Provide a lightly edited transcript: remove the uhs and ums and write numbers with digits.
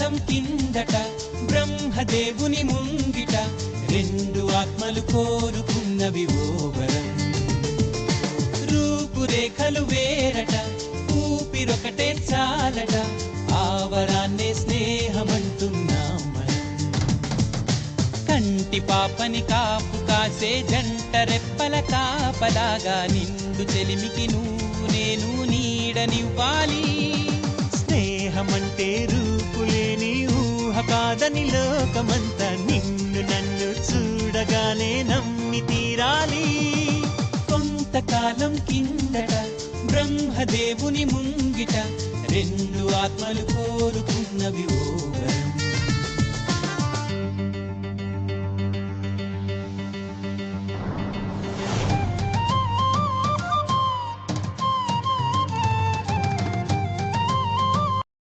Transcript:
కొంతకాలం కిందట బ్రహ్మదేవుని ముంగిట రెండు ఆత్మలు కోరుకున్నవి ఓ వరం. రూపురేఖలు వేరట, ఊపిరొకటే చాలట, ఆ వరాన్నే స్నేహమంటున్నాం మనం. కంటి పాపని కాపు కాసే జంట రెప్పల కాపలాగా నిండు చెలిమికి నువ్వు నేను నీడనివ్వాలి. స్నేహమంటే రూపులేని ఊహ కాదని లోకమంతా నిన్ను నన్ను చూడగానే నమ్మి తీరాలి. కొంతకాలం కిందట బ్రహ్మదేవుని ముంగిట రెండు ఆత్మలు కోరుకున్నవి ఓ